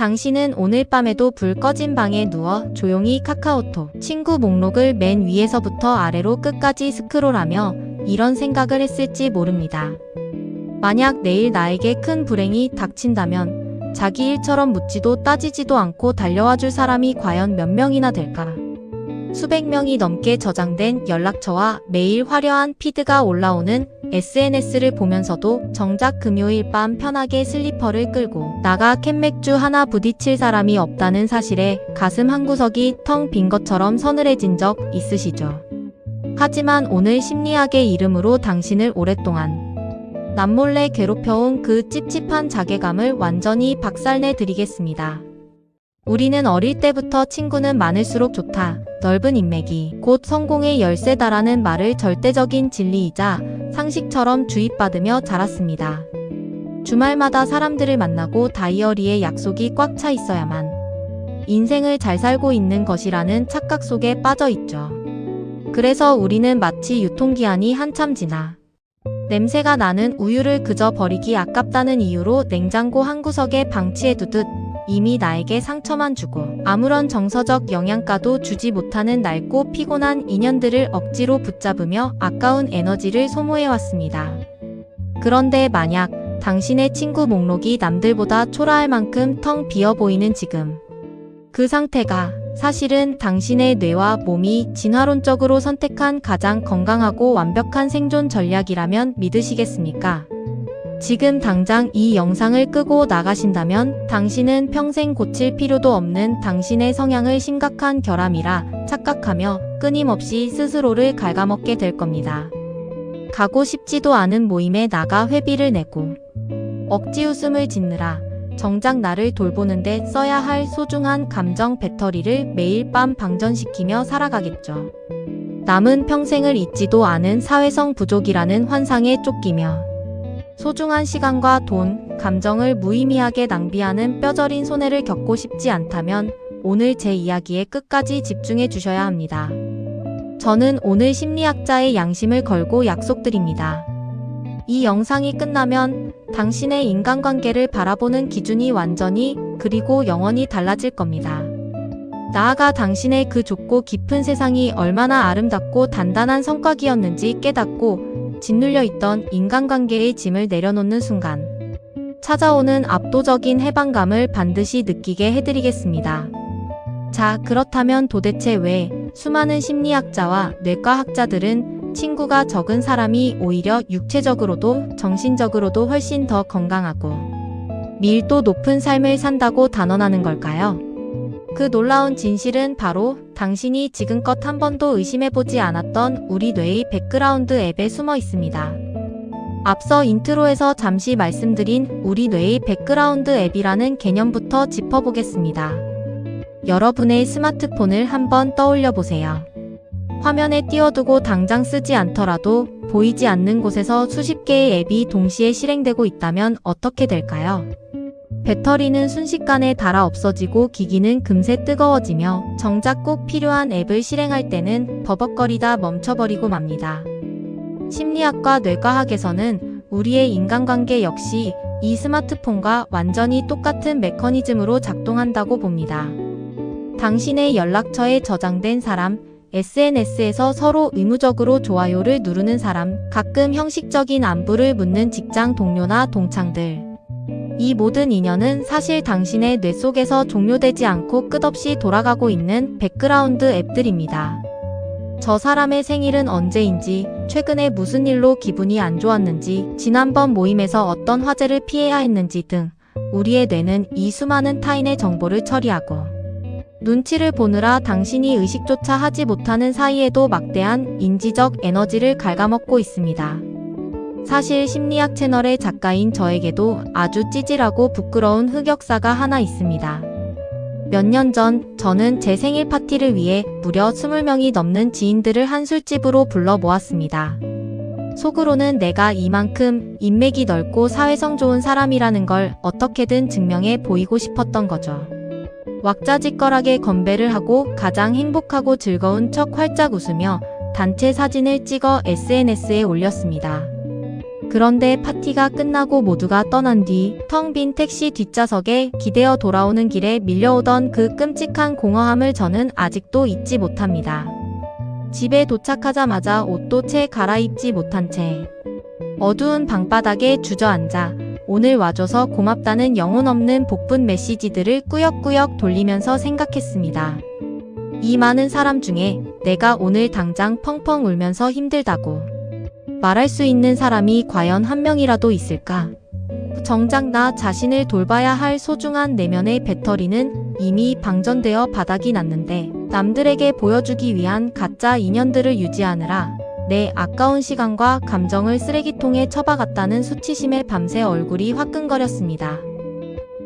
당신은 오늘 밤에도 불 꺼진 방에 누워 조용히 카카오톡 친구 목록을 맨 위에서부터 아래로 끝까지 스크롤하며 이런 생각을 했을지 모릅니다. 만약 내일 나에게 큰 불행이 닥친다면 자기 일처럼 묻지도 따지지도 않고 달려와 줄 사람이 과연 몇 명이나 될까? 수백 명이 넘게 저장된 연락처와 매일 화려한 피드가 올라오는 SNS를 보면서도 정작 금요일 밤 편하게 슬리퍼를 끌고 나가 캔맥주 하나 부딪힐 사람이 없다는 사실에 가슴 한구석이 텅 빈 것처럼 서늘해진 적 있으시죠? 하지만 오늘 심리학의 이름으로 당신을 오랫동안 남몰래 괴롭혀온 그 찝찝한 자괴감을 완전히 박살내 드리겠습니다. 우리는 어릴 때부터 친구는 많을수록 좋다. 넓은 인맥이 곧 성공의 열쇠다라는 말을 절대적인 진리이자 상식처럼 주입받으며 자랐습니다. 주말마다 사람들을 만나고 다이어리에 약속이 꽉 차 있어야만 인생을 잘 살고 있는 것이라는 착각 속에 빠져 있죠. 그래서 우리는 마치 유통기한이 한참 지나 냄새가 나는 우유를 그저 버리기 아깝다는 이유로 냉장고 한구석에 방치해두듯 이미 나에게 상처만 주고 아무런 정서적 영양가도 주지 못하는 낡고 피곤한 인연들을 억지로 붙잡으며 아까운 에너지를 소모해왔습니다. 그런데 만약 당신의 친구 목록이 남들보다 초라할 만큼 텅 비어 보이는 지금, 그 상태가 사실은 당신의 뇌와 몸이 진화론적으로 선택한 가장 건강하고 완벽한 생존 전략이라면 믿으시겠습니까? 지금 당장 이 영상을 끄고 나가신다면 당신은 평생 고칠 필요도 없는 당신의 성향을 심각한 결함이라 착각하며 끊임없이 스스로를 갉아먹게 될 겁니다. 가고 싶지도 않은 모임에 나가 회비를 내고 억지 웃음을 짓느라 정작 나를 돌보는데 써야 할 소중한 감정 배터리를 매일 밤 방전시키며 살아가겠죠. 남은 평생을 잊지도 않은 사회성 부족이라는 환상에 쫓기며 소중한 시간과 돈, 감정을 무의미하게 낭비하는 뼈저린 손해를 겪고 싶지 않다면 오늘 제 이야기에 끝까지 집중해 주셔야 합니다. 저는 오늘 심리학자의 양심을 걸고 약속드립니다. 이 영상이 끝나면 당신의 인간관계를 바라보는 기준이 완전히 그리고 영원히 달라질 겁니다. 나아가 당신의 그 좁고 깊은 세상이 얼마나 아름답고 단단한 성곽이었는지 깨닫고 짓눌려 있던 인간관계의 짐을 내려놓는 순간 찾아오는 압도적인 해방감을 반드시 느끼게 해드리겠습니다. 자, 그렇다면 도대체 왜 수많은 심리학자와 뇌과학자들은 친구가 적은 사람이 오히려 육체적으로도 정신적으로도 훨씬 더 건강하고 밀도 높은 삶을 산다고 단언하는 걸까요? 그 놀라운 진실은 바로 당신이 지금껏 한 번도 의심해보지 않았던 우리 뇌의 백그라운드 앱에 숨어 있습니다. 앞서 인트로에서 잠시 말씀드린 우리 뇌의 백그라운드 앱이라는 개념부터 짚어보겠습니다. 여러분의 스마트폰을 한번 떠올려 보세요. 화면에 띄워두고 당장 쓰지 않더라도 보이지 않는 곳에서 수십 개의 앱이 동시에 실행되고 있다면 어떻게 될까요? 배터리는 순식간에 닳아 없어지고 기기는 금세 뜨거워지며 정작 꼭 필요한 앱을 실행할 때는 버벅거리다 멈춰버리고 맙니다. 심리학과 뇌과학에서는 우리의 인간관계 역시 이 스마트폰과 완전히 똑같은 메커니즘으로 작동한다고 봅니다. 당신의 연락처에 저장된 사람, SNS에서 서로 의무적으로 좋아요를 누르는 사람, 가끔 형식적인 안부를 묻는 직장 동료나 동창들. 이 모든 인연은 사실 당신의 뇌 속에서 종료되지 않고 끝없이 돌아가고 있는 백그라운드 앱들입니다. 저 사람의 생일은 언제인지, 최근에 무슨 일로 기분이 안 좋았는지, 지난번 모임에서 어떤 화제를 피해야 했는지 등 우리의 뇌는 이 수많은 타인의 정보를 처리하고 눈치를 보느라 당신이 의식조차 하지 못하는 사이에도 막대한 인지적 에너지를 갉아먹고 있습니다. 사실 심리학 채널의 작가인 저에게도 아주 찌질하고 부끄러운 흑역사가 하나 있습니다. 몇 년 전 저는 제 생일 파티를 위해 무려 20명이 넘는 지인들을 한 술집으로 불러 모았습니다. 속으로는 내가 이만큼 인맥이 넓고 사회성 좋은 사람이라는 걸 어떻게든 증명해 보이고 싶었던 거죠. 왁자지껄하게 건배를 하고 가장 행복하고 즐거운 척 활짝 웃으며 단체 사진을 찍어 SNS에 올렸습니다. 그런데 파티가 끝나고 모두가 떠난 뒤 텅 빈 택시 뒷좌석에 기대어 돌아오는 길에 밀려오던 그 끔찍한 공허함을 저는 아직도 잊지 못합니다. 집에 도착하자마자 옷도 채 갈아입지 못한 채 어두운 방바닥에 주저앉아 오늘 와줘서 고맙다는 영혼 없는 복분 메시지들을 꾸역꾸역 돌리면서 생각했습니다. 이 많은 사람 중에 내가 오늘 당장 펑펑 울면서 힘들다고 말할 수 있는 사람이 과연 한 명이라도 있을까? 정작 나 자신을 돌봐야 할 소중한 내면의 배터리는 이미 방전되어 바닥이 났는데 남들에게 보여주기 위한 가짜 인연들을 유지하느라 내 아까운 시간과 감정을 쓰레기통에 처박았다는 수치심에 밤새 얼굴이 화끈거렸습니다.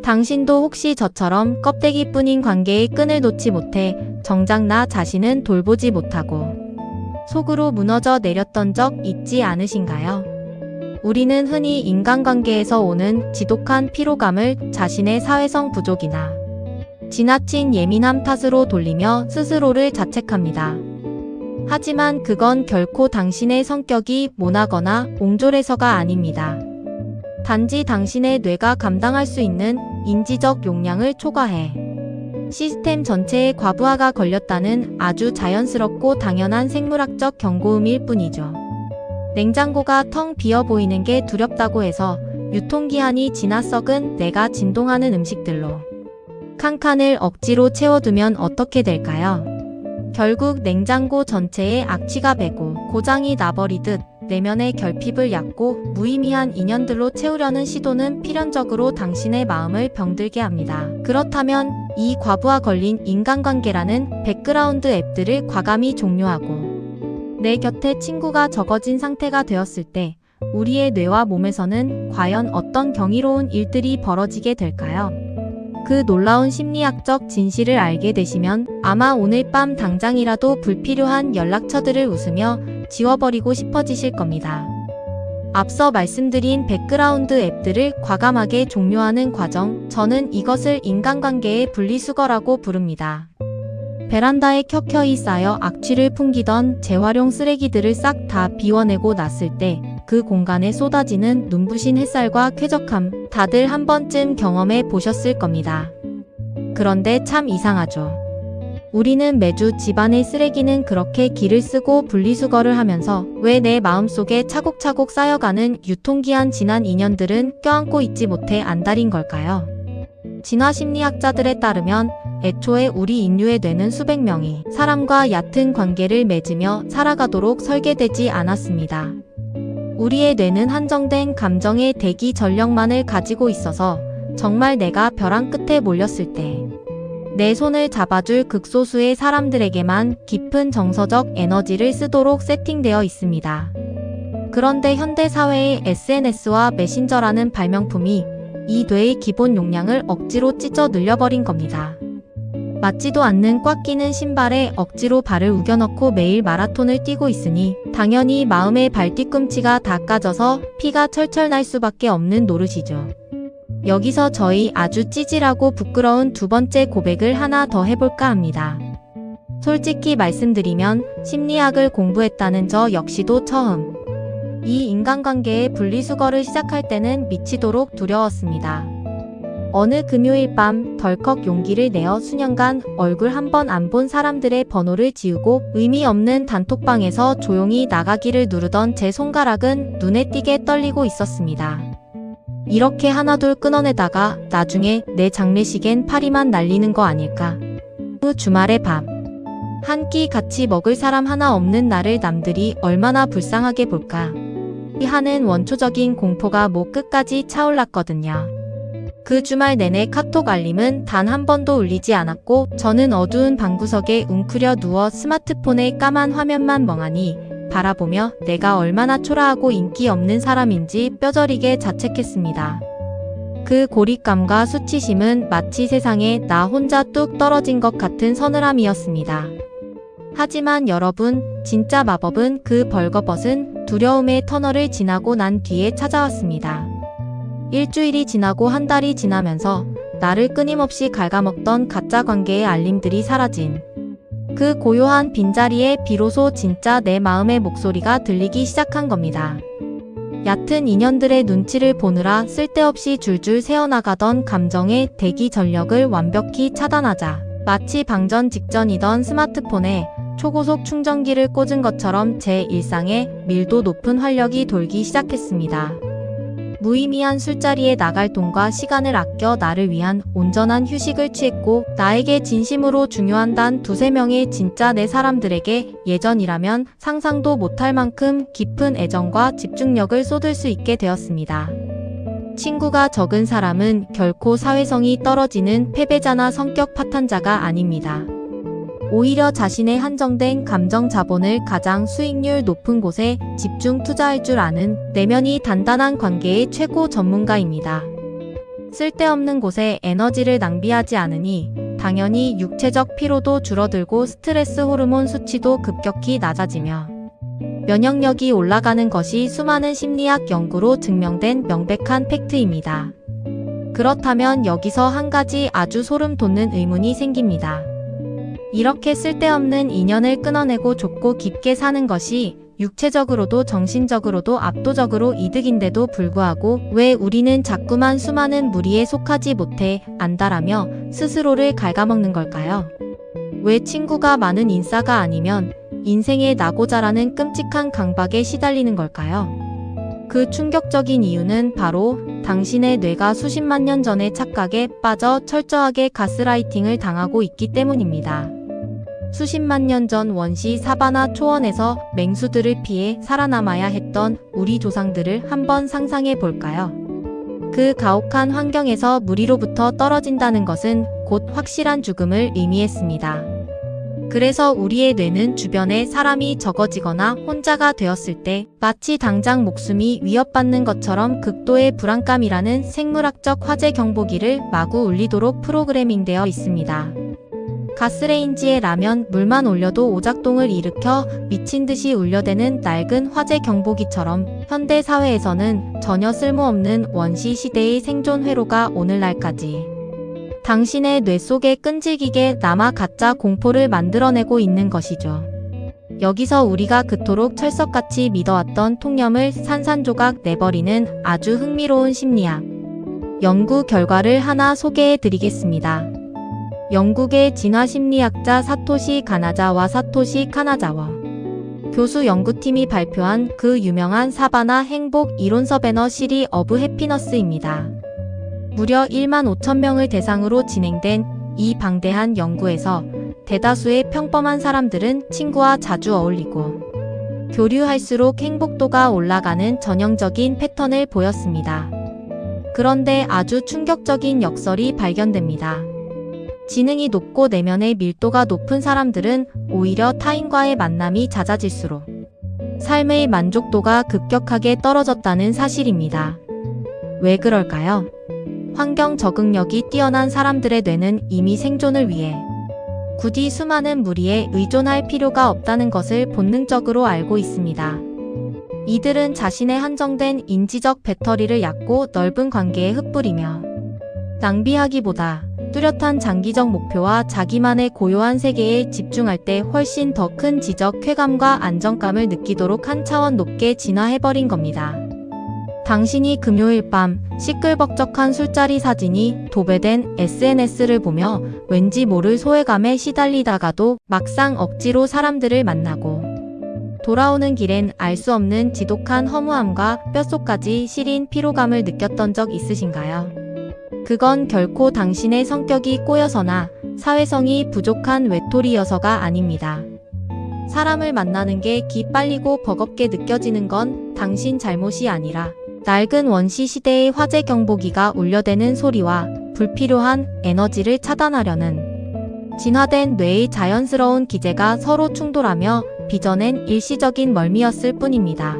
당신도 혹시 저처럼 껍데기뿐인 관계의 끈을 놓지 못해 정작 나 자신은 돌보지 못하고 속으로 무너져 내렸던 적 있지 않으신가요? 우리는 흔히 인간관계에서 오는 지독한 피로감을 자신의 사회성 부족이나 지나친 예민함 탓으로 돌리며 스스로를 자책합니다. 하지만 그건 결코 당신의 성격이 모나거나 옹졸해서가 아닙니다. 단지 당신의 뇌가 감당할 수 있는 인지적 용량을 초과해 시스템 전체에 과부하가 걸렸다는 아주 자연스럽고 당연한 생물학적 경고음일 뿐이죠. 냉장고가 텅 비어 보이는 게 두렵다고 해서 유통기한이 지나 썩은 내가 진동하는 음식들로 칸칸을 억지로 채워두면 어떻게 될까요? 결국 냉장고 전체에 악취가 배고 고장이 나버리듯 내면의 결핍을 얕고 무의미한 인연들로 채우려는 시도는 필연적으로 당신의 마음을 병들게 합니다. 그렇다면 이 과부하 걸린 인간관계라는 백그라운드 앱들을 과감히 종료하고 내 곁에 친구가 적어진 상태가 되었을 때 우리의 뇌와 몸에서는 과연 어떤 경이로운 일들이 벌어지게 될까요? 그 놀라운 심리학적 진실을 알게 되시면 아마 오늘 밤 당장이라도 불필요한 연락처들을 웃으며 지워버리고 싶어지실 겁니다. 앞서 말씀드린 백그라운드 앱들을 과감하게 종료하는 과정, 저는 이것을 인간관계의 분리수거라고 부릅니다. 베란다에 켜켜이 쌓여 악취를 풍기던 재활용 쓰레기들을 싹 다 비워내고 났을 때 그 공간에 쏟아지는 눈부신 햇살과 쾌적함, 다들 한 번쯤 경험해 보셨을 겁니다. 그런데 참 이상하죠. 우리는 매주 집안의 쓰레기는 그렇게 기를 쓰고 분리수거를 하면서 왜 내 마음속에 차곡차곡 쌓여가는 유통기한 지난 인연들은 껴안고 있지 못해 안달인 걸까요? 진화심리학자들에 따르면 애초에 우리 인류의 뇌는 수백 명이 사람과 얕은 관계를 맺으며 살아가도록 설계되지 않았습니다. 우리의 뇌는 한정된 감정의 대기 전력만을 가지고 있어서 정말 내가 벼랑 끝에 몰렸을 때 내 손을 잡아줄 극소수의 사람들에게만 깊은 정서적 에너지를 쓰도록 세팅되어 있습니다. 그런데 현대사회의 SNS와 메신저라는 발명품이 이 뇌의 기본 용량을 억지로 찢어 늘려버린 겁니다. 맞지도 않는 꽉 끼는 신발에 억지로 발을 우겨넣고 매일 마라톤을 뛰고 있으니 당연히 마음의 발뒤꿈치가 다 까져서 피가 철철 날 수밖에 없는 노릇이죠. 여기서 저희 아주 찌질하고 부끄러운 두 번째 고백을 하나 더 해볼까 합니다. 솔직히 말씀드리면 심리학을 공부했다는 저 역시도 처음 이 인간관계의 분리수거를 시작할 때는 미치도록 두려웠습니다. 어느 금요일 밤 덜컥 용기를 내어 수년간 얼굴 한 번 안 본 사람들의 번호를 지우고 의미 없는 단톡방에서 조용히 나가기를 누르던 제 손가락은 눈에 띄게 떨리고 있었습니다. 이렇게 하나둘 끊어내다가 나중에 내 장례식엔 파리만 날리는 거 아닐까? 그 주말에 밥 한 끼 같이 먹을 사람 하나 없는 나를 남들이 얼마나 불쌍하게 볼까? 하는 원초적인 공포가 목 끝까지 차올랐거든요. 그 주말 내내 카톡 알림은 단 한 번도 울리지 않았고 저는 어두운 방구석에 웅크려 누워 스마트폰의 까만 화면만 멍하니 바라보며 내가 얼마나 초라하고 인기 없는 사람인지 뼈저리게 자책했습니다. 그 고립감과 수치심은 마치 세상에 나 혼자 뚝 떨어진 것 같은 서늘함이었습니다. 하지만 여러분, 진짜 마법은 그 벌거벗은 두려움의 터널을 지나고 난 뒤에 찾아왔습니다. 일주일이 지나고 한 달이 지나면서 나를 끊임없이 갉아먹던 가짜 관계의 알림들이 사라진 그 고요한 빈자리에 비로소 진짜 내 마음의 목소리가 들리기 시작한 겁니다. 얕은 인연들의 눈치를 보느라 쓸데없이 줄줄 새어나가던 감정의 대기 전력을 완벽히 차단하자 마치 방전 직전이던 스마트폰에 초고속 충전기를 꽂은 것처럼 제 일상에 밀도 높은 활력이 돌기 시작했습니다. 무의미한 술자리에 나갈 돈과 시간을 아껴 나를 위한 온전한 휴식을 취했고 나에게 진심으로 중요한 단 두세 명의 진짜 내 사람들에게 예전이라면 상상도 못할 만큼 깊은 애정과 집중력을 쏟을 수 있게 되었습니다. 친구가 적은 사람은 결코 사회성이 떨어지는 패배자나 성격 파탄자가 아닙니다. 오히려 자신의 한정된 감정 자본을 가장 수익률 높은 곳에 집중 투자할 줄 아는 내면이 단단한 관계의 최고 전문가입니다. 쓸데없는 곳에 에너지를 낭비하지 않으니 당연히 육체적 피로도 줄어들고 스트레스 호르몬 수치도 급격히 낮아지며 면역력이 올라가는 것이 수많은 심리학 연구로 증명된 명백한 팩트입니다. 그렇다면 여기서 한 가지 아주 소름 돋는 의문이 생깁니다. 이렇게 쓸데없는 인연을 끊어내고 좁고 깊게 사는 것이 육체적으로도 정신적으로도 압도적으로 이득인데도 불구하고 왜 우리는 자꾸만 수많은 무리에 속하지 못해 안달하며 스스로를 갉아먹는 걸까요? 왜 친구가 많은 인싸가 아니면 인생의 나고자라는 끔찍한 강박에 시달리는 걸까요? 그 충격적인 이유는 바로 당신의 뇌가 수십만 년 전의 착각에 빠져 철저하게 가스라이팅을 당하고 있기 때문입니다. 수십만 년 전 원시 사바나 초원에서 맹수들을 피해 살아남아야 했던 우리 조상들을 한번 상상해 볼까요? 그 가혹한 환경에서 무리로부터 떨어진다는 것은 곧 확실한 죽음을 의미했습니다. 그래서 우리의 뇌는 주변에 사람이 적어지거나 혼자가 되었을 때 마치 당장 목숨이 위협받는 것처럼 극도의 불안감이라는 생물학적 화재 경보기를 마구 울리도록 프로그래밍되어 있습니다. 가스레인지에 라면 물만 올려도 오작동을 일으켜 미친듯이 울려대는 낡은 화재 경보기처럼 현대 사회에서는 전혀 쓸모없는 원시 시대의 생존 회로가 오늘날까지 당신의 뇌 속에 끈질기게 남아 가짜 공포를 만들어내고 있는 것이죠. 여기서 우리가 그토록 철석같이 믿어왔던 통념을 산산조각 내버리는 아주 흥미로운 심리학 연구 결과를 하나 소개해 드리겠습니다. 영국의 진화심리학자 사토시 가나자와 사토시 카나자와 교수 연구팀이 발표한 그 유명한 사바나 행복 이론서 배너 시리 어브 해피너스입니다. 무려 1만 5천 명을 대상으로 진행된 이 방대한 연구에서 대다수의 평범한 사람들은 친구와 자주 어울리고 교류할수록 행복도가 올라가는 전형적인 패턴을 보였습니다. 그런데 아주 충격적인 역설이 발견됩니다. 지능이 높고 내면의 밀도가 높은 사람들은 오히려 타인과의 만남이 잦아질수록 삶의 만족도가 급격하게 떨어졌다는 사실입니다. 왜 그럴까요? 환경 적응력이 뛰어난 사람들의 뇌는 이미 생존을 위해 굳이 수많은 무리에 의존할 필요가 없다는 것을 본능적으로 알고 있습니다. 이들은 자신의 한정된 인지적 배터리를 얕고 넓은 관계에 흩뿌리며 낭비하기보다 뚜렷한 장기적 목표와 자기만의 고요한 세계에 집중할 때 훨씬 더 큰 지적 쾌감과 안정감을 느끼도록 한 차원 높게 진화해버린 겁니다. 당신이 금요일 밤 시끌벅적한 술자리 사진이 도배된 SNS를 보며 왠지 모를 소외감에 시달리다가도 막상 억지로 사람들을 만나고 돌아오는 길엔 알 수 없는 지독한 허무함과 뼛속까지 시린 피로감을 느꼈던 적 있으신가요? 그건 결코 당신의 성격이 꼬여서나 사회성이 부족한 외톨이여서가 아닙니다. 사람을 만나는 게 기빨리고 버겁게 느껴지는 건 당신 잘못이 아니라 낡은 원시 시대의 화재 경보기가 울려대는 소리와 불필요한 에너지를 차단하려는 진화된 뇌의 자연스러운 기제가 서로 충돌하며 빚어낸 일시적인 멀미였을 뿐입니다.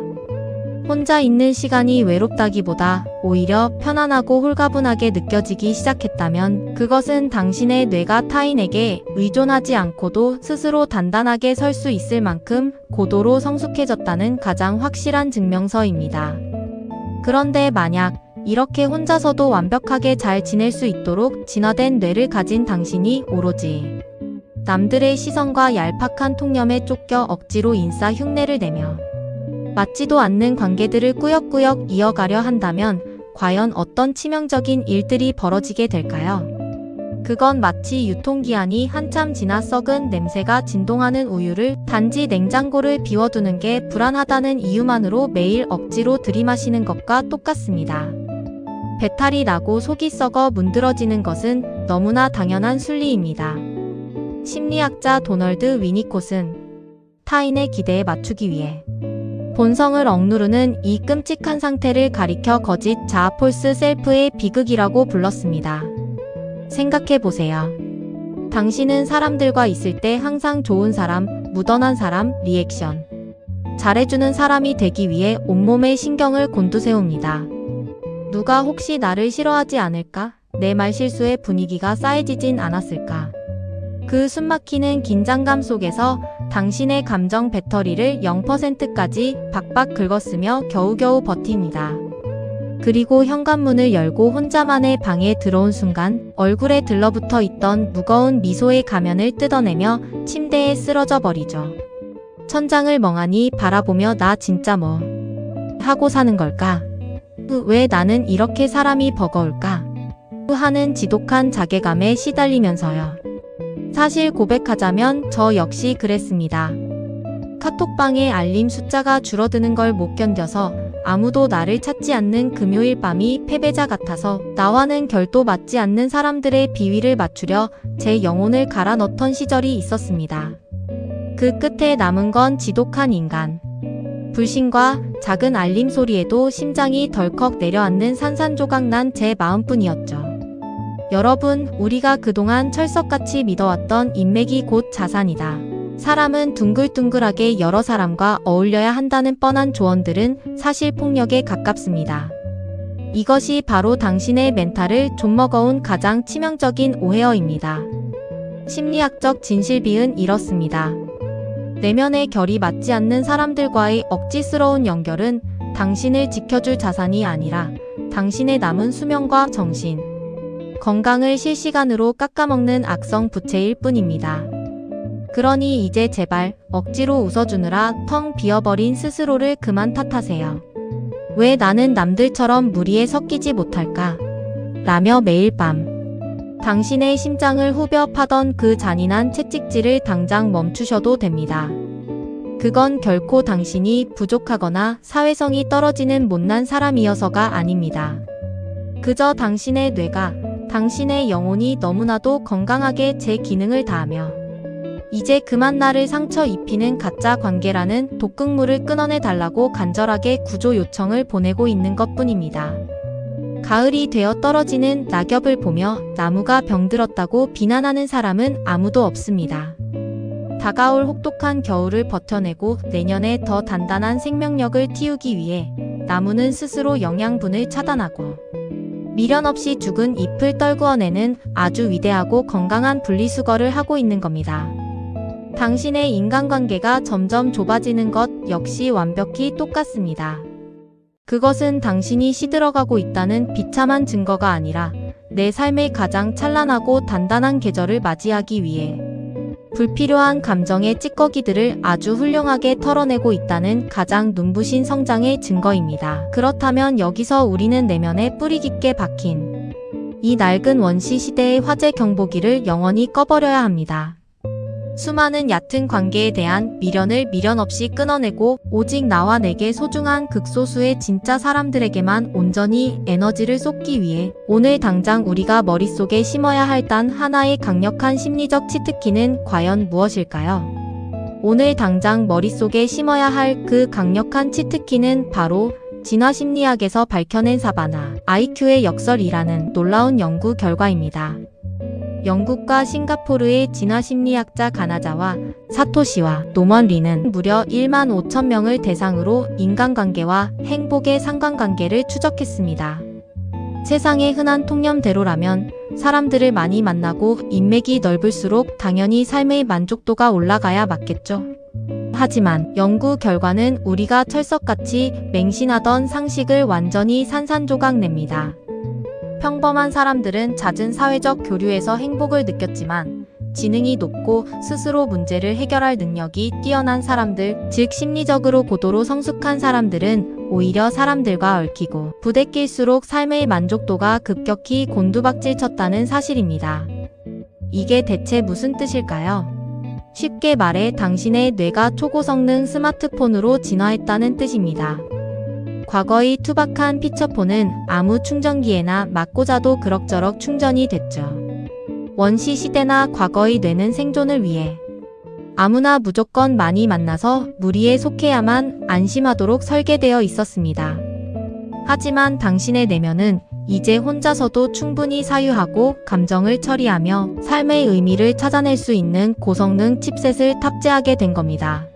혼자 있는 시간이 외롭다기보다 오히려 편안하고 홀가분하게 느껴지기 시작했다면 그것은 당신의 뇌가 타인에게 의존하지 않고도 스스로 단단하게 설 수 있을 만큼 고도로 성숙해졌다는 가장 확실한 증명서입니다. 그런데 만약 이렇게 혼자서도 완벽하게 잘 지낼 수 있도록 진화된 뇌를 가진 당신이 오로지 남들의 시선과 얄팍한 통념에 쫓겨 억지로 인싸 흉내를 내며 맞지도 않는 관계들을 꾸역꾸역 이어가려 한다면 과연 어떤 치명적인 일들이 벌어지게 될까요? 그건 마치 유통기한이 한참 지나 썩은 냄새가 진동하는 우유를 단지 냉장고를 비워두는 게 불안하다는 이유만으로 매일 억지로 들이마시는 것과 똑같습니다. 배탈이 나고 속이 썩어 문드러지는 것은 너무나 당연한 순리입니다. 심리학자 도널드 위니콧은 타인의 기대에 맞추기 위해 본성을 억누르는 이 끔찍한 상태를 가리켜 거짓 자아 폴스 셀프의 비극이라고 불렀습니다. 생각해보세요. 당신은 사람들과 있을 때 항상 좋은 사람, 무던한 사람, 리액션 잘해주는 사람이 되기 위해 온몸에 신경을 곤두세웁니다. 누가 혹시 나를 싫어하지 않을까? 내 말실수에 분위기가 싸해지진 않았을까? 그 숨막히는 긴장감 속에서 당신의 감정 배터리를 0%까지 박박 긁었으며 겨우겨우 버팁니다. 그리고 현관문을 열고 혼자만의 방에 들어온 순간 얼굴에 들러붙어 있던 무거운 미소의 가면을 뜯어내며 침대에 쓰러져 버리죠. 천장을 멍하니 바라보며 나 진짜 뭐 하고 사는 걸까? 왜 나는 이렇게 사람이 버거울까? 하는 지독한 자괴감에 시달리면서요. 사실 고백하자면 저 역시 그랬습니다. 카톡방에 알림 숫자가 줄어드는 걸 못 견뎌서 아무도 나를 찾지 않는 금요일 밤이 패배자 같아서 나와는 결도 맞지 않는 사람들의 비위를 맞추려 제 영혼을 갈아 넣던 시절이 있었습니다. 그 끝에 남은 건 지독한 인간. 불신과 작은 알림 소리에도 심장이 덜컥 내려앉는 산산조각 난 제 마음뿐이었죠. 여러분, 우리가 그동안 철석같이 믿어왔던 인맥이 곧 자산이다. 사람은 둥글둥글하게 여러 사람과 어울려야 한다는 뻔한 조언들은 사실 폭력에 가깝습니다. 이것이 바로 당신의 멘탈을 좀먹어온 가장 치명적인 오해어입니다. 심리학적 진실비은 이렇습니다. 내면의 결이 맞지 않는 사람들과의 억지스러운 연결은 당신을 지켜줄 자산이 아니라 당신의 남은 수명과 정신, 건강을 실시간으로 깎아먹는 악성 부채일 뿐입니다. 그러니 이제 제발 억지로 웃어주느라 텅 비어버린 스스로를 그만 탓하세요. 왜 나는 남들처럼 무리에 섞이지 못할까? 라며 매일 밤 당신의 심장을 후벼 파던 그 잔인한 채찍질을 당장 멈추셔도 됩니다. 그건 결코 당신이 부족하거나 사회성이 떨어지는 못난 사람이어서가 아닙니다. 그저 당신의 뇌가, 당신의 영혼이 너무나도 건강하게 제 기능을 다하며 이제 그만 나를 상처 입히는 가짜 관계라는 독극물을 끊어내 달라고 간절하게 구조 요청을 보내고 있는 것뿐입니다. 가을이 되어 떨어지는 낙엽을 보며 나무가 병들었다고 비난하는 사람은 아무도 없습니다. 다가올 혹독한 겨울을 버텨내고 내년에 더 단단한 생명력을 틔우기 위해 나무는 스스로 영양분을 차단하고 미련 없이 죽은 잎을 떨구어내는 아주 위대하고 건강한 분리수거를 하고 있는 겁니다. 당신의 인간관계가 점점 좁아지는 것 역시 완벽히 똑같습니다. 그것은 당신이 시들어가고 있다는 비참한 증거가 아니라 내 삶의 가장 찬란하고 단단한 계절을 맞이하기 위해 불필요한 감정의 찌꺼기들을 아주 훌륭하게 털어내고 있다는 가장 눈부신 성장의 증거입니다. 그렇다면 여기서 우리는 내면에 뿌리 깊게 박힌 이 낡은 원시 시대의 화재 경보기를 영원히 꺼버려야 합니다. 수많은 얕은 관계에 대한 미련을 미련 없이 끊어내고 오직 나와 내게 소중한 극소수의 진짜 사람들에게만 온전히 에너지를 쏟기 위해 오늘 당장 우리가 머릿속에 심어야 할 단 하나의 강력한 심리적 치트키는 과연 무엇일까요? 오늘 당장 머릿속에 심어야 할 그 강력한 치트키는 바로 진화심리학에서 밝혀낸 사바나 IQ의 역설이라는 놀라운 연구 결과입니다. 영국과 싱가포르의 진화심리학자 가나자와 사토시와 노먼 리는 무려 1만 5천 명을 대상으로 인간관계와 행복의 상관관계를 추적했습니다. 세상의 흔한 통념대로라면 사람들을 많이 만나고 인맥이 넓을수록 당연히 삶의 만족도가 올라가야 맞겠죠. 하지만 연구 결과는 우리가 철석같이 맹신하던 상식을 완전히 산산조각 냅니다. 평범한 사람들은 잦은 사회적 교류에서 행복을 느꼈지만 지능이 높고 스스로 문제를 해결할 능력이 뛰어난 사람들, 즉 심리적으로 고도로 성숙한 사람들은 오히려 사람들과 얽히고 부대낄수록 삶의 만족도가 급격히 곤두박질 쳤다는 사실입니다. 이게 대체 무슨 뜻일까요? 쉽게 말해 당신의 뇌가 초고성능 스마트폰으로 진화했다는 뜻입니다. 과거의 투박한 피처폰은 아무 충전기에나 맞고자도 그럭저럭 충전이 됐죠. 원시 시대나 과거의 뇌는 생존을 위해 아무나 무조건 많이 만나서 무리에 속해야만 안심하도록 설계되어 있었습니다. 하지만 당신의 내면은 이제 혼자서도 충분히 사유하고 감정을 처리하며 삶의 의미를 찾아낼 수 있는 고성능 칩셋을 탑재하게 된 겁니다.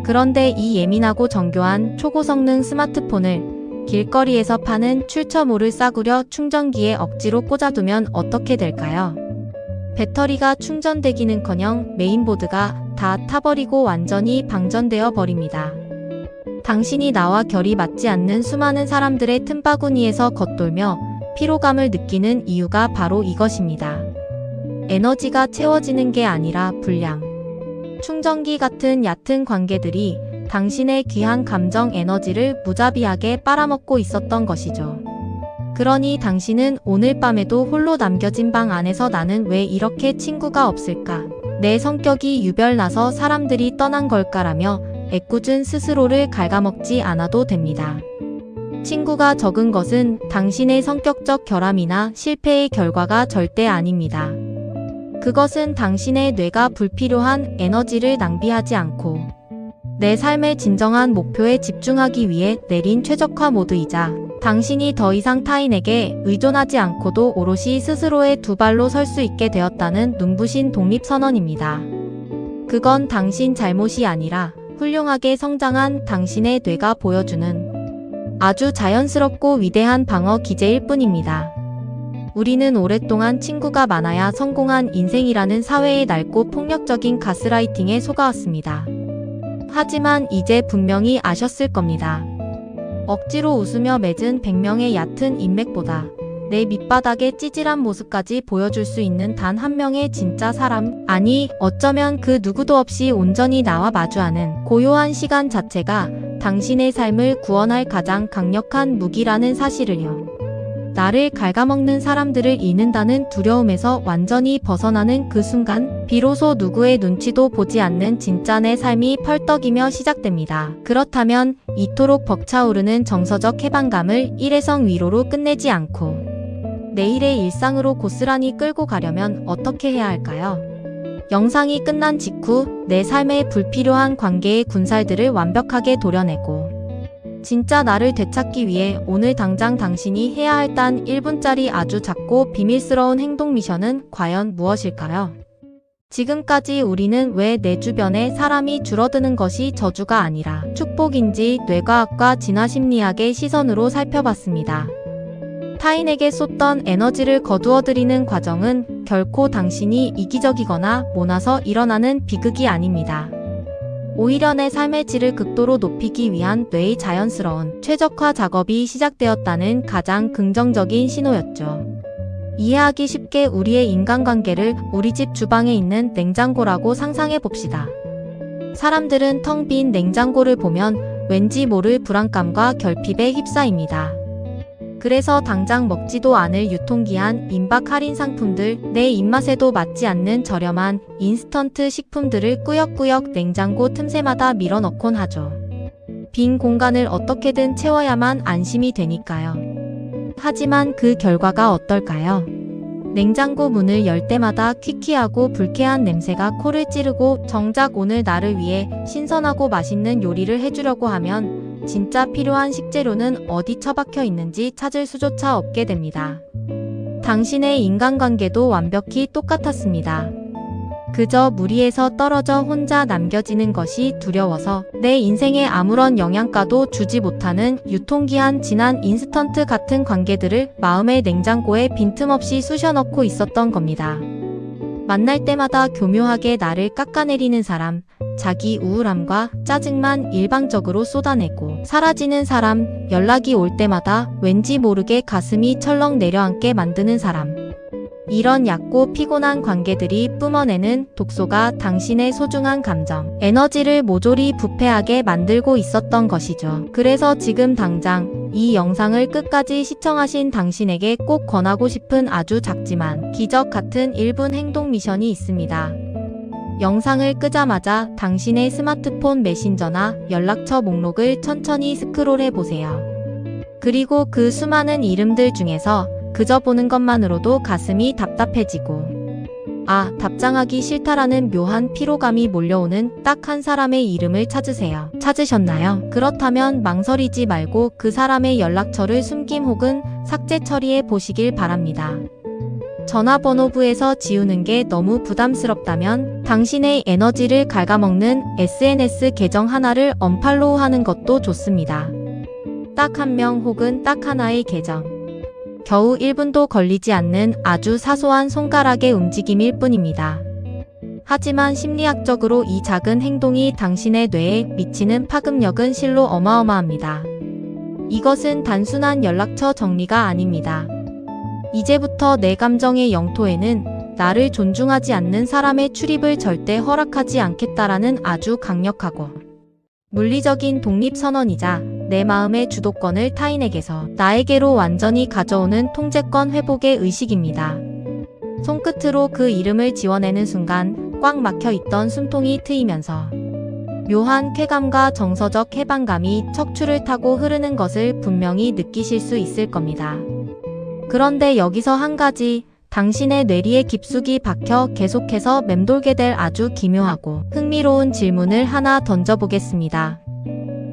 그런데 이 예민하고 정교한 초고성능 스마트폰을 길거리에서 파는 출처모를 싸구려 충전기에 억지로 꽂아두면 어떻게 될까요? 배터리가 충전되기는커녕 메인보드가 다 타버리고 완전히 방전되어 버립니다. 당신이 나와 결이 맞지 않는 수많은 사람들의 틈바구니에서 겉돌며 피로감을 느끼는 이유가 바로 이것입니다. 에너지가 채워지는 게 아니라 불량. 충전기 같은 얕은 관계들이 당신의 귀한 감정 에너지를 무자비하게 빨아먹고 있었던 것이죠. 그러니 당신은 오늘 밤에도 홀로 남겨진 방 안에서 나는 왜 이렇게 친구가 없을까? 내 성격이 유별나서 사람들이 떠난 걸까라며 애꿎은 스스로를 갉아먹지 않아도 됩니다. 친구가 적은 것은 당신의 성격적 결함이나 실패의 결과가 절대 아닙니다. 그것은 당신의 뇌가 불필요한 에너지를 낭비하지 않고 내 삶의 진정한 목표에 집중하기 위해 내린 최적화 모드이자 당신이 더 이상 타인에게 의존하지 않고도 오롯이 스스로의 두 발로 설 수 있게 되었다는 눈부신 독립선언입니다. 그건 당신 잘못이 아니라 훌륭하게 성장한 당신의 뇌가 보여주는 아주 자연스럽고 위대한 방어 기제일 뿐입니다. 우리는 오랫동안 친구가 많아야 성공한 인생이라는 사회의 낡고 폭력적인 가스라이팅에 속아왔습니다. 하지만 이제 분명히 아셨을 겁니다. 억지로 웃으며 맺은 100명의 얕은 인맥보다 내 밑바닥의 찌질한 모습까지 보여줄 수 있는 단 한 명의 진짜 사람, 아니 어쩌면 그 누구도 없이 온전히 나와 마주하는 고요한 시간 자체가 당신의 삶을 구원할 가장 강력한 무기라는 사실을요. 나를 갉아먹는 사람들을 잃는다는 두려움에서 완전히 벗어나는 그 순간 비로소 누구의 눈치도 보지 않는 진짜 내 삶이 펄떡이며 시작됩니다. 그렇다면 이토록 벅차오르는 정서적 해방감을 일회성 위로로 끝내지 않고 내일의 일상으로 고스란히 끌고 가려면 어떻게 해야 할까요? 영상이 끝난 직후 내 삶의 불필요한 관계의 군살들을 완벽하게 도려내고 진짜 나를 되찾기 위해 오늘 당장 당신이 해야 할 단 1분짜리 아주 작고 비밀스러운 행동 미션은 과연 무엇일까요? 지금까지 우리는 왜 내 주변에 사람이 줄어드는 것이 저주가 아니라 축복인지 뇌과학과 진화심리학의 시선으로 살펴봤습니다. 타인에게 쏟던 에너지를 거두어들이는 과정은 결코 당신이 이기적이거나 모나서 일어나는 비극이 아닙니다. 오히려 내 삶의 질을 극도로 높이기 위한 뇌의 자연스러운 최적화 작업이 시작되었다는 가장 긍정적인 신호였죠. 이해하기 쉽게 우리의 인간관계를 우리 집 주방에 있는 냉장고라고 상상해 봅시다. 사람들은 텅 빈 냉장고를 보면 왠지 모를 불안감과 결핍에 휩싸입니다. 그래서 당장 먹지도 않을 유통기한 임박 할인 상품들, 내 입맛에도 맞지 않는 저렴한 인스턴트 식품들을 꾸역꾸역 냉장고 틈새마다 밀어넣곤 하죠. 빈 공간을 어떻게든 채워야만 안심이 되니까요. 하지만 그 결과가 어떨까요? 냉장고 문을 열 때마다 퀴퀴하고 불쾌한 냄새가 코를 찌르고 정작 오늘 나를 위해 신선하고 맛있는 요리를 해주려고 하면 진짜 필요한 식재료는 어디 처박혀 있는지 찾을 수조차 없게 됩니다. 당신의 인간관계도 완벽히 똑같았습니다. 그저 무리에서 떨어져 혼자 남겨지는 것이 두려워서 내 인생에 아무런 영양가도 주지 못하는 유통기한 지난 인스턴트 같은 관계들을 마음의 냉장고에 빈틈없이 쑤셔넣고 있었던 겁니다. 만날 때마다 교묘하게 나를 깎아내리는 사람, 자기 우울함과 짜증만 일방적으로 쏟아내고 사라지는 사람, 연락이 올 때마다 왠지 모르게 가슴이 철렁 내려앉게 만드는 사람. 이런 얕고 피곤한 관계들이 뿜어내는 독소가 당신의 소중한 감정, 에너지를 모조리 부패하게 만들고 있었던 것이죠. 그래서 지금 당장 이 영상을 끝까지 시청하신 당신에게 꼭 권하고 싶은 아주 작지만 기적 같은 1분 행동 미션이 있습니다. 영상을 끄자마자 당신의 스마트폰 메신저나 연락처 목록을 천천히 스크롤해 보세요. 그리고 그 수많은 이름들 중에서 그저 보는 것만으로도 가슴이 답답해지고 답장하기 싫다라는 묘한 피로감이 몰려오는 딱 한 사람의 이름을 찾으세요. 찾으셨나요? 그렇다면 망설이지 말고 그 사람의 연락처를 숨김 혹은 삭제 처리해 보시길 바랍니다. 전화번호부에서 지우는 게 너무 부담스럽다면 당신의 에너지를 갉아먹는 SNS 계정 하나를 언팔로우 하는 것도 좋습니다. 딱 한 명 혹은 딱 하나의 계정. 겨우 1분도 걸리지 않는 아주 사소한 손가락의 움직임일 뿐입니다. 하지만 심리학적으로 이 작은 행동이 당신의 뇌에 미치는 파급력은 실로 어마어마합니다. 이것은 단순한 연락처 정리가 아닙니다. 이제부터 내 감정의 영토에는 나를 존중하지 않는 사람의 출입을 절대 허락하지 않겠다라는 아주 강력하고 물리적인 독립선언이자 내 마음의 주도권을 타인에게서 나에게로 완전히 가져오는 통제권 회복의 의식입니다. 손끝으로 그 이름을 지워내는 순간 꽉 막혀있던 숨통이 트이면서 묘한 쾌감과 정서적 해방감이 척추를 타고 흐르는 것을 분명히 느끼실 수 있을 겁니다. 그런데 여기서 한 가지, 당신의 뇌리에 깊숙이 박혀 계속해서 맴돌게 될 아주 기묘하고 흥미로운 질문을 하나 던져보겠습니다.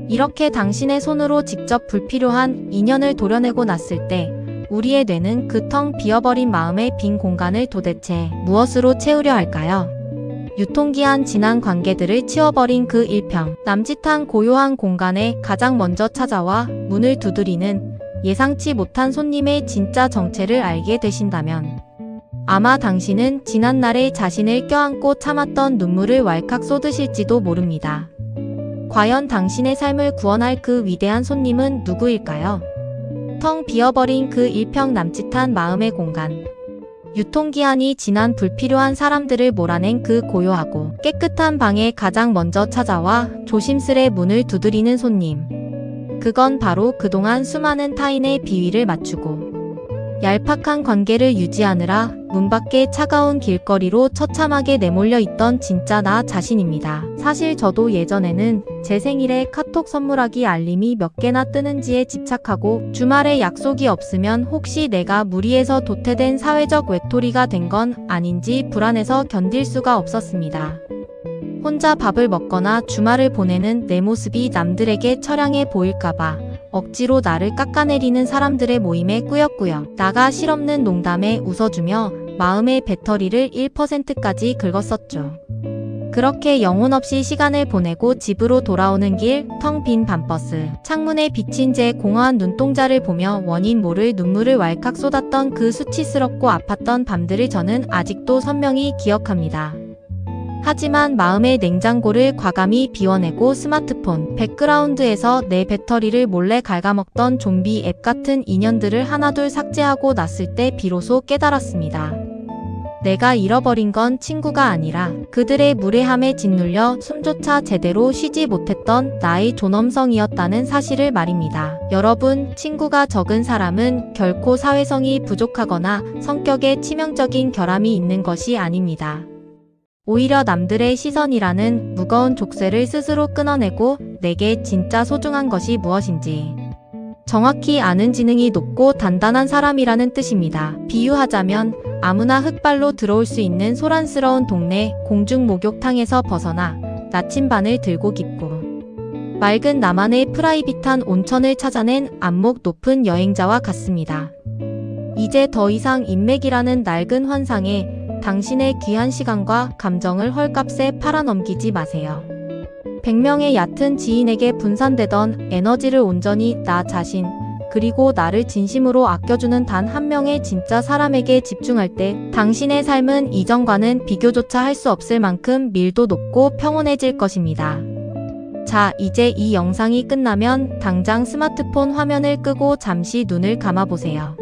이렇게 당신의 손으로 직접 불필요한 인연을 도려내고 났을 때 우리의 뇌는 그 텅 비어버린 마음의 빈 공간을 도대체 무엇으로 채우려 할까요? 유통기한 지난 관계들을 치워버린 그 일평, 남짓한 고요한 공간에 가장 먼저 찾아와 문을 두드리는 예상치 못한 손님의 진짜 정체를 알게 되신다면 아마 당신은 지난날의 자신을 껴안고 참았던 눈물을 왈칵 쏟으실지도 모릅니다. 과연 당신의 삶을 구원할 그 위대한 손님은 누구일까요? 텅 비어버린 그 일평 남짓한 마음의 공간. 유통기한이 지난 불필요한 사람들을 몰아낸 그 고요하고 깨끗한 방에 가장 먼저 찾아와 조심스레 문을 두드리는 손님. 그건 바로 그동안 수많은 타인의 비위를 맞추고 얄팍한 관계를 유지하느라 문 밖의 차가운 길거리로 처참하게 내몰려 있던 진짜 나 자신입니다. 사실 저도 예전에는 제 생일에 카톡 선물하기 알림이 몇 개나 뜨는지에 집착하고 주말에 약속이 없으면 혹시 내가 무리해서 도태된 사회적 외톨이가 된 건 아닌지 불안해서 견딜 수가 없었습니다. 혼자 밥을 먹거나 주말을 보내는 내 모습이 남들에게 처량해 보일까봐 억지로 나를 깎아내리는 사람들의 모임에 꾸역꾸역 나가 실없는 농담에 웃어주며 마음의 배터리를 1%까지 긁었었죠. 그렇게 영혼 없이 시간을 보내고 집으로 돌아오는 길, 텅 빈 밤버스, 창문에 비친 제 공허한 눈동자를 보며 원인 모를 눈물을 왈칵 쏟았던 그 수치스럽고 아팠던 밤들을 저는 아직도 선명히 기억합니다. 하지만 마음의 냉장고를 과감히 비워내고 스마트폰 백그라운드에서 내 배터리를 몰래 갉아먹던 좀비 앱 같은 인연들을 하나둘 삭제하고 났을 때 비로소 깨달았습니다. 내가 잃어버린 건 친구가 아니라 그들의 무례함에 짓눌려 숨조차 제대로 쉬지 못했던 나의 존엄성이었다는 사실을 말입니다. 여러분, 친구가 적은 사람은 결코 사회성이 부족하거나 성격에 치명적인 결함이 있는 것이 아닙니다. 오히려 남들의 시선이라는 무거운 족쇄를 스스로 끊어내고 내게 진짜 소중한 것이 무엇인지 정확히 아는 지능이 높고 단단한 사람이라는 뜻입니다. 비유하자면 아무나 흙발로 들어올 수 있는 소란스러운 동네 공중 목욕탕에서 벗어나 나침반을 들고 깊고 맑은 나만의 프라이빗한 온천을 찾아낸 안목 높은 여행자와 같습니다. 이제 더 이상 인맥이라는 낡은 환상에 당신의 귀한 시간과 감정을 헐값에 팔아넘기지 마세요. 100명의 얕은 지인에게 분산되던 에너지를 온전히 나 자신, 그리고 나를 진심으로 아껴주는 단 한 명의 진짜 사람에게 집중할 때 당신의 삶은 이전과는 비교조차 할 수 없을 만큼 밀도 높고 평온해질 것입니다. 자, 이제 이 영상이 끝나면 당장 스마트폰 화면을 끄고 잠시 눈을 감아보세요.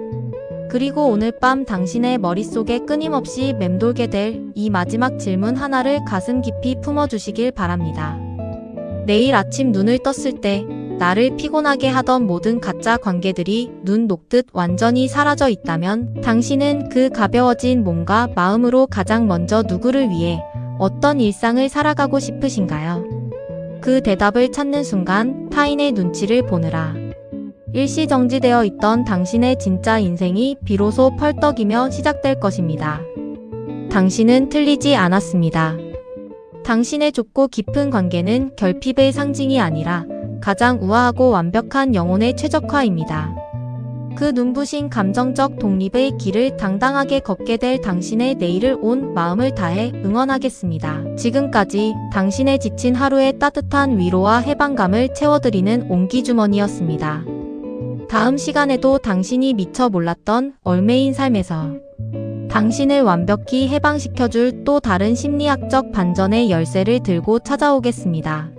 그리고 오늘 밤 당신의 머릿속에 끊임없이 맴돌게 될 이 마지막 질문 하나를 가슴 깊이 품어주시길 바랍니다. 내일 아침 눈을 떴을 때 나를 피곤하게 하던 모든 가짜 관계들이 눈 녹듯 완전히 사라져 있다면 당신은 그 가벼워진 몸과 마음으로 가장 먼저 누구를 위해 어떤 일상을 살아가고 싶으신가요? 그 대답을 찾는 순간 타인의 눈치를 보느라 일시정지되어 있던 당신의 진짜 인생이 비로소 펄떡이며 시작될 것입니다. 당신은 틀리지 않았습니다. 당신의 좁고 깊은 관계는 결핍의 상징이 아니라 가장 우아하고 완벽한 영혼의 최적화입니다. 그 눈부신 감정적 독립의 길을 당당하게 걷게 될 당신의 내일을 온 마음을 다해 응원하겠습니다. 지금까지 당신의 지친 하루에 따뜻한 위로와 해방감을 채워드리는 옹기주머니였습니다. 다음 시간에도 당신이 미처 몰랐던 얼매인 삶에서 당신을 완벽히 해방시켜줄 또 다른 심리학적 반전의 열쇠를 들고 찾아오겠습니다.